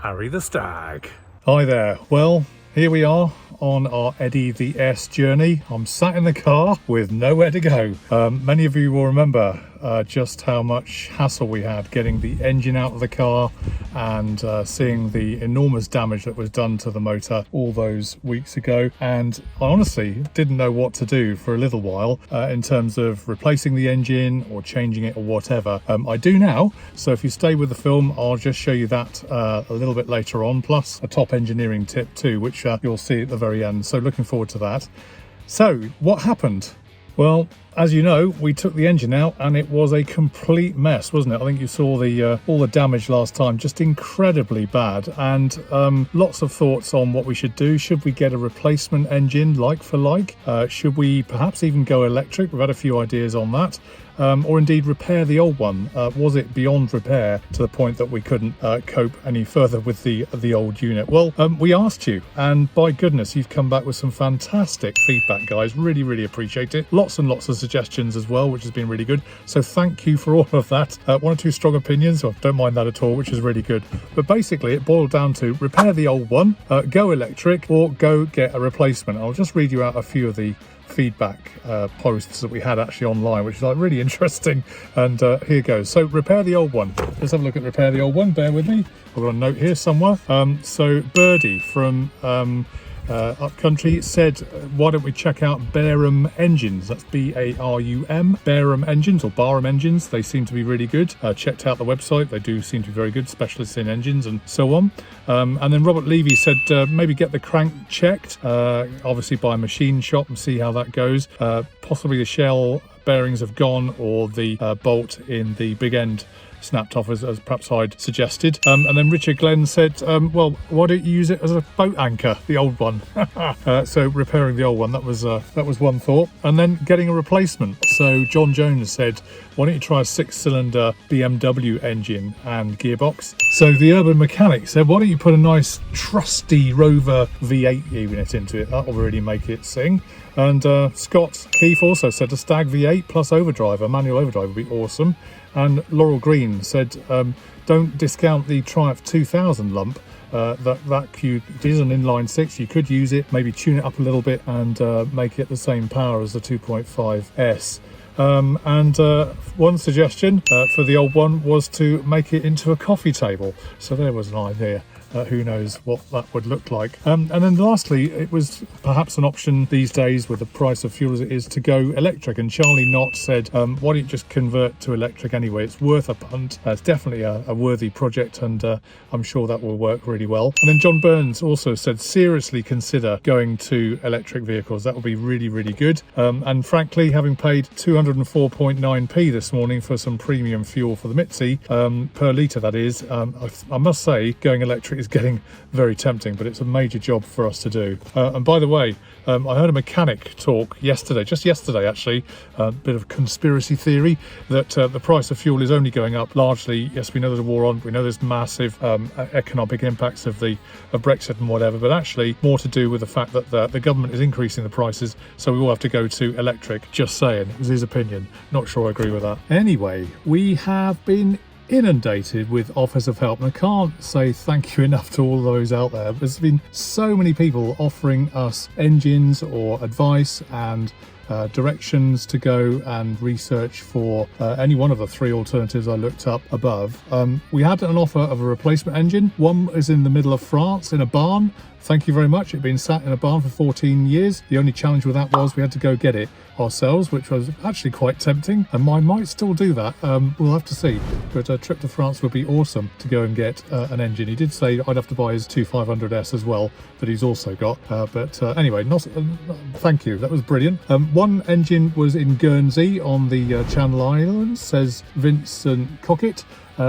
Arry the Stag. Hi there. Well, here we are on our Eddie the S journey. I'm sat in the car with nowhere to go. Many of you will remember just how much hassle we had getting the engine out of the car and seeing the enormous damage that was done to the motor all those weeks ago. And I honestly didn't know what to do for a little while in terms of replacing the engine or changing it or whatever. I do now, so if you stay with the film, I'll just show you that a little bit later on, plus a top engineering tip too, which you'll see at the very end. So looking forward to that. So what happened? Well, as you know, we took the engine out and it was a complete mess, wasn't it? I think you saw the all the damage last time, just incredibly bad, and lots of thoughts on what we should do. Should we get a replacement engine like for like? Should we perhaps even go electric? We've had a few ideas on that. Or indeed repair the old one. Was it beyond repair to the point that we couldn't cope any further with the old unit? Well, we asked you, and by goodness, you've come back with some fantastic feedback, guys. Really, really appreciate it. Lots and lots of suggestions as well, which has been really good. So thank you for all of that. One or two strong opinions, so I don't mind that at all, which is really good. But basically, it boiled down to repair the old one, go electric, or go get a replacement. I'll just read you out a few of the feedback posts that we had actually online, which is like really interesting, and here goes. So repair the old one. Let's have a look at repair the old one. Bear with me, I've got a note here somewhere. So Birdie from Upcountry said, why don't we check out Barum Engines? That's B-A-R-U-M, Barum Engines, or Barum Engines. They seem to be really good. Checked out the website, they do seem to be very good, specialists in engines and so on. And then Robert Levy said maybe get the crank checked, obviously by a machine shop, and see how that goes. Possibly the shell bearings have gone, or the bolt in the big end snapped off, as perhaps I'd suggested. And then Richard Glenn said, well, why don't you use it as a boat anchor, the old one? So repairing the old one, that was one thought. And then getting a replacement. So John Jones said, why don't you try a 6-cylinder BMW engine and gearbox? So the Urban Mechanic said, why don't you put a nice trusty Rover V8 unit into it? That'll really make it sing. And Scott Keefe also said a Stag V8 plus overdrive, a manual overdrive would be awesome. And Laurel Green said, don't discount the Triumph 2000 lump. It is an inline 6. You could use it, maybe tune it up a little bit and make it the same power as the 2.5S. And one suggestion for the old one was to make it into a coffee table. So there was an idea. Who knows what that would look like. And then lastly, it was perhaps an option these days with the price of fuel as it is to go electric. And Charlie Knott said, why don't you just convert to electric anyway? It's worth a punt. It's definitely a worthy project, and I'm sure that will work really well. And then John Burns also said, seriously consider going to electric vehicles. That will be really, really good. And frankly, having paid 204.9p this morning for some premium fuel for the Mitzi, per litre that is, I must say going electric is getting very tempting, but it's a major job for us to do. And by the way, I heard a mechanic talk just yesterday actually, a bit of conspiracy theory that the price of fuel is only going up largely. Yes, we know there's a war on, we know there's massive economic impacts of Brexit and whatever, but actually more to do with the fact that the government is increasing the prices, so we all have to go to electric. Just saying, it was his opinion. Not sure I agree with that. Anyway, we have been inundated with offers of help, and I can't say thank you enough to all those out there. There's been so many people offering us engines or advice and directions to go and research for any one of the 3 alternatives I looked up above. We had an offer of a replacement engine. One is in the middle of France in a barn. Thank you very much. It'd been sat in a barn for 14 years. The only challenge with that was we had to go get it ourselves, which was actually quite tempting, and I might still do that. We'll have to see, but a trip to France would be awesome to go and get an engine. He did say I'd have to buy his 2500S as well, that he's also got, but anyway, thank you, that was brilliant. One engine was in Guernsey on the Channel Islands, says Vincent Cockett.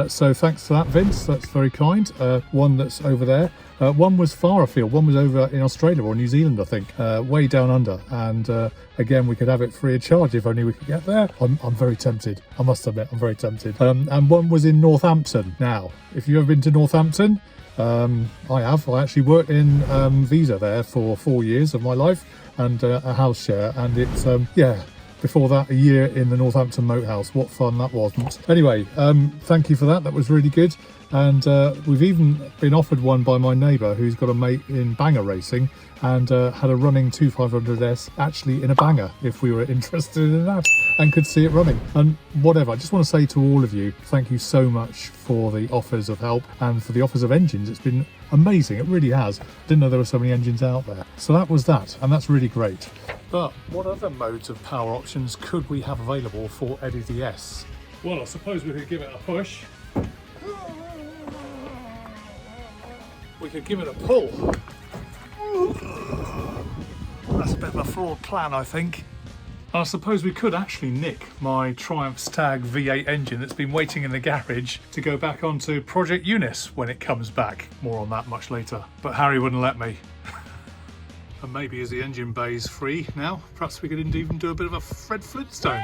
So thanks for that, Vince, that's very kind. One that's over there. One was far afield, one was over in Australia or New Zealand, I think, way down under, and again, we could have it free of charge if only we could get there. I'm very tempted, I must admit, I'm very tempted. And one was in Northampton. Now, if you've ever been to Northampton, I have. I actually worked in Visa there for 4 years of my life, and a house share, and it's before that a year in the Northampton Moat House. What fun that wasn't. Anyway, thank you for that, that was really good. And we've even been offered one by my neighbour who's got a mate in banger racing, and had a running 2500S actually in a banger if we were interested in that and could see it running. And whatever, I just want to say to all of you, thank you so much for the offers of help and for the offers of engines. It's been amazing, it really has. Didn't know there were so many engines out there. So that was that, and that's really great. But what other modes of power options could we have available for Arry the S? Well, I suppose we could give it a push. We could give it a pull. That's a bit of a flawed plan, I think. I suppose we could actually nick my Triumph Stag V8 engine that's been waiting in the garage to go back onto Project Eunice when it comes back. More on that much later. But Harry wouldn't let me. And maybe as the engine bay's free now, perhaps we could even do a bit of a Fred Flintstone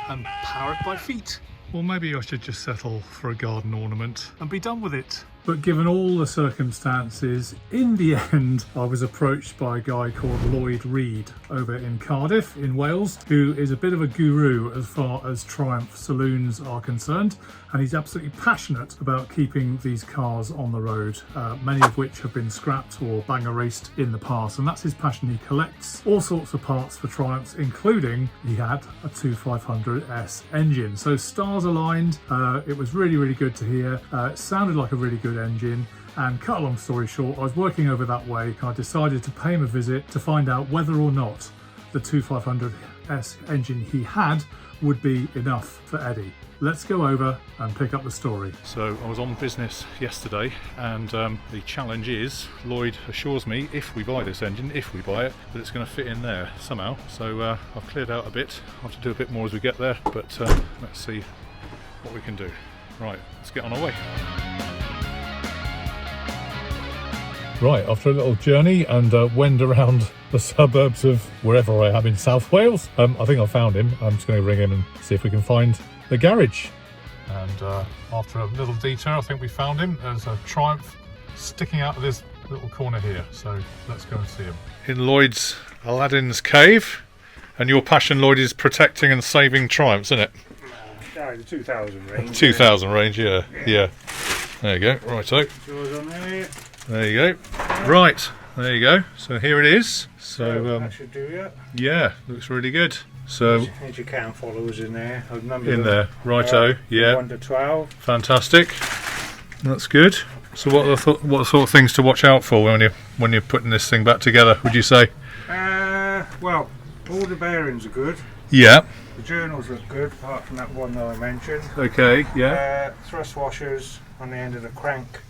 and power it by feet. Or maybe I should just settle for a garden ornament and be done with it. But given all the circumstances, in the end, I was approached by a guy called Lloyd over in Cardiff in Wales, who is a bit of a guru as far as Triumph saloons are concerned. And he's absolutely passionate about keeping these cars on the road, many of which have been scrapped or banger raced in the past. And that's his passion. He collects all sorts of parts for Triumphs, including he had a 2500S engine. So stars aligned. It was really, really good to hear. It sounded like a really good engine. And cut a long story short, I was working over that way. I decided to pay him a visit to find out whether or not the 2500S engine he had would be enough for Arry. Let's go over and pick up the story. So I was on business yesterday, and the challenge is, Lloyd assures me if we buy this engine, if we buy it, that it's going to fit in there somehow. So I've cleared out a bit. I'll have to do a bit more as we get there, but let's see what we can do. Right, let's get on our way. Right, after a little journey and wend around the suburbs of wherever I am in South Wales, I think I found him. I'm just going to ring him and see if we can find the garage. And after a little detour, I think we found him. There's a Triumph sticking out of this little corner here, so let's go and see him. In Lloyd's Aladdin's Cave, and your passion, Lloyd, is protecting and saving Triumphs, isn't it? No, the 2000 range. 2000 range, yeah. There you go, righto. Yours on there. There you go. Right, there you go. So here it is. So that should do it. yeah, looks really good. So there's your count followers in there. I've numbered in them. there, righto. Yeah, 1 to 12. fantastic. That's good. So what sort of things to watch out for when you're putting this thing back together, would you say? Well, all the bearings are good. Yeah. The journals look good, apart from that one that I mentioned. Okay. Yeah. Thrust washers on the end of the crank.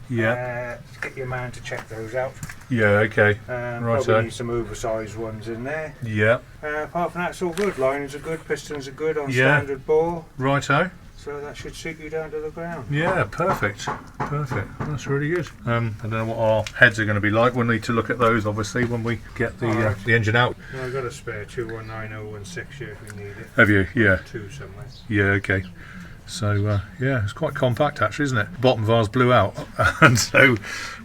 Yeah. Get your man to check those out. Yeah. Okay. Probably need some oversized ones in there. Yeah. Apart from that, it's all good. Linings are good, pistons are good on standard bore. Righto. So that should suit you down to the ground. Yeah, perfect. That's really good. I don't know what our heads are going to be like. We'll need to look at those, obviously, when we get the engine out. No, I've got a spare 219016 here if we need it. Have you? Yeah. Two somewhere. Yeah, okay. So, yeah, it's quite compact, actually, isn't it? The bottom of ours blew out, and so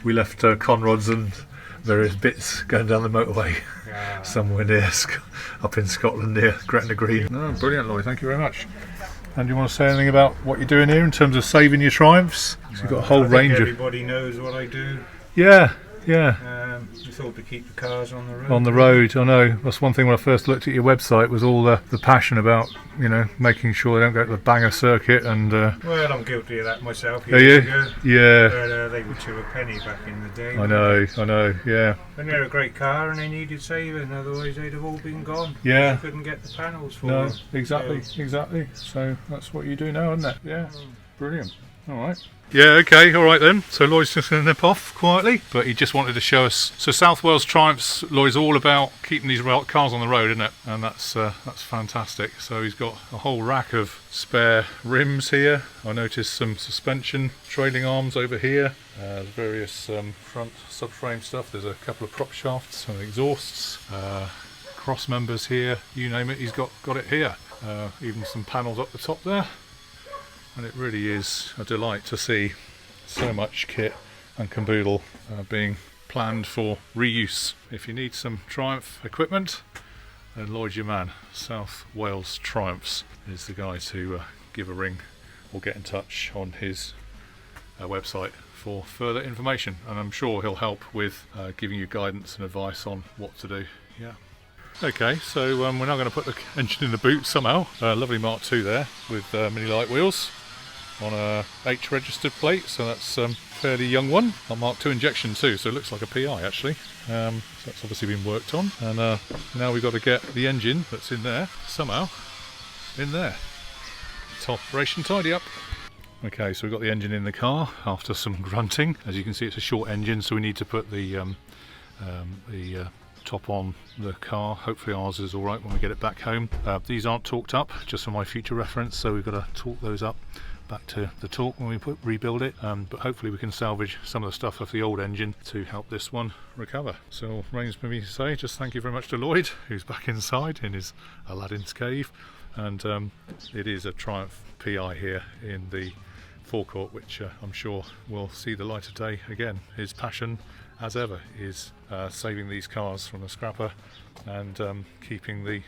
we left conrods and various bits going down the motorway somewhere near, up in Scotland near Gretna Green. Oh, brilliant, Lloyd. Thank you very much. And do you want to say anything about what you're doing here in terms of saving your Triumphs? So you've got a whole range of... Everybody knows what I do. Yeah. We thought to keep the cars on the road. On the road, I know. That's one thing when I first looked at your website, was all the passion about, making sure they don't go to the banger circuit and... Well, I'm guilty of that myself. Are you? Ago. Yeah. But they were 2 a penny back in the day. I know, yeah. And they're a great car and they needed saving, otherwise they'd have all been gone. Yeah. You couldn't get the panels for No, them. exactly. So that's what you do now, isn't it? Yeah. Brilliant. All right. Yeah, okay, all right then. So Lloyd's just going to nip off quietly, but he just wanted to show us. So South Wales Triumphs, Lloyd's all about keeping these cars on the road, isn't it? And that's fantastic. So he's got a whole rack of spare rims here. I noticed some suspension trailing arms over here. There's various front subframe stuff. There's a couple of prop shafts, some exhausts, cross members here. You name it, he's got it here. Even some panels up the top there. And it really is a delight to see so much kit and caboodle being planned for reuse. If you need some Triumph equipment, then Lloyd's your man. South Wales Triumphs is the guy to give a ring or get in touch on his website for further information, and I'm sure he'll help with giving you guidance and advice on what to do. Yeah. Okay, so we're now going to put the engine in the boot somehow. Lovely Mark II there with mini light wheels on a H registered plate, so that's fairly young one. A Mark II injection too, so it looks like a PI actually. So that's obviously been worked on, and now we've got to get the engine that's in there somehow in there. It's operation tidy up. Okay, so we've got the engine in the car after some grunting. As you can see, it's a short engine, so we need to put the top on the car. Hopefully ours is alright when we get it back home. These aren't torqued up, just for my future reference, so we've got to torque those up back to the torque when we rebuild it, but hopefully we can salvage some of the stuff off the old engine to help this one recover. So all remains for me to say just thank you very much to Lloyd, who's back inside in his Aladdin's cave, and it is a Triumph PI here in the forecourt, which I'm sure will see the light of day again. His passion, as ever, is saving these cars from the scrapper and keeping the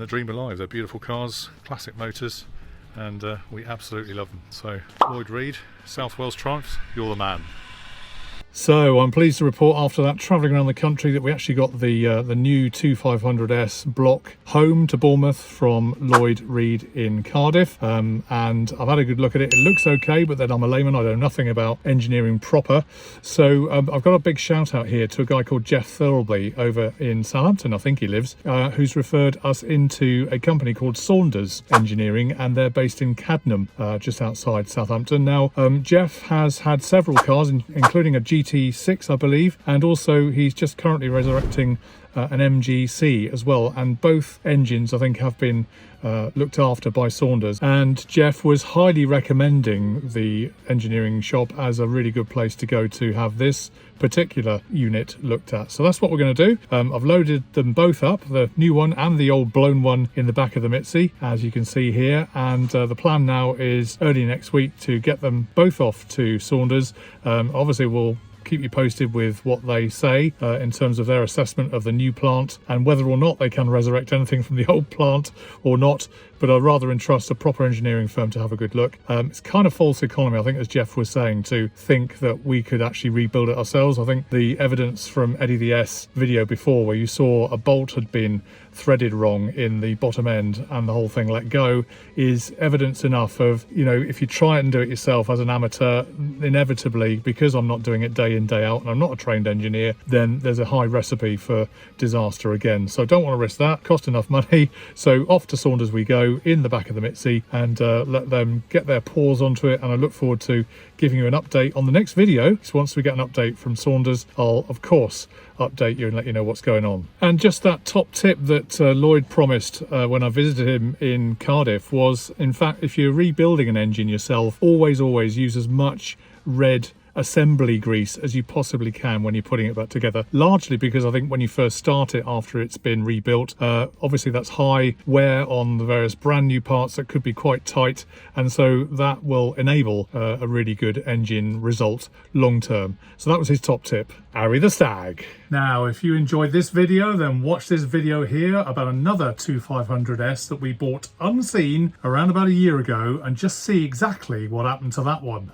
dream alive. They're beautiful cars, classic motors, and we absolutely love them. So Lloyd Reed, South Wales Triumphs, you're the man. So I'm pleased to report after that travelling around the country that we actually got the new 2500S block home to Bournemouth from Lloyd Reed in Cardiff, and I've had a good look at it. It looks okay, but then I'm a layman, I know nothing about engineering proper. So I've got a big shout out here to a guy called Jeff Thirlby over in Southampton, I think he lives, who's referred us into a company called Saunders Engineering, and they're based in Cadnam, just outside Southampton. Now Jeff has had several cars, including a GT6 I believe, and also he's just currently resurrecting an MGC as well, and both engines I think have been looked after by Saunders, and Jeff was highly recommending the engineering shop as a really good place to go to have this particular unit looked at. So that's what we're going to do. I've loaded them both up, the new one and the old blown one, in the back of the Mitzi, as you can see here, and the plan now is early next week to get them both off to Saunders. Obviously we'll keep you posted with what they say in terms of their assessment of the new plant and whether or not they can resurrect anything from the old plant or not, but I'd rather entrust a proper engineering firm to have a good look. It's kind of false economy, I think, as Jeff was saying, to think that we could actually rebuild it ourselves. I think the evidence from Eddie the S video before, where you saw a bolt had been threaded wrong in the bottom end and the whole thing let go, is evidence enough of, you know, if you try and do it yourself as an amateur, inevitably, because I'm not doing it day in day out and I'm not a trained engineer, then there's a high recipe for disaster again. So I don't want to risk that, cost enough money. So off to Saunders we go in the back of the Mitzi, and let them get their paws onto it, and I look forward to giving you an update on the next video. So once we get an update from Saunders, I'll of course update you and let you know what's going on. And just that top tip that Lloyd promised when I visited him in Cardiff was, in fact, if you're rebuilding an engine yourself, always use as much red assembly grease as you possibly can when you're putting it back together, largely because I think when you first start it after it's been rebuilt, obviously that's high wear on the various brand new parts that could be quite tight, and so that will enable a really good engine result long term. So that was his top tip. Arry the Stag. Now if you enjoyed this video, then watch this video here about another 2500S that we bought unseen around about a year ago, and just see exactly what happened to that one.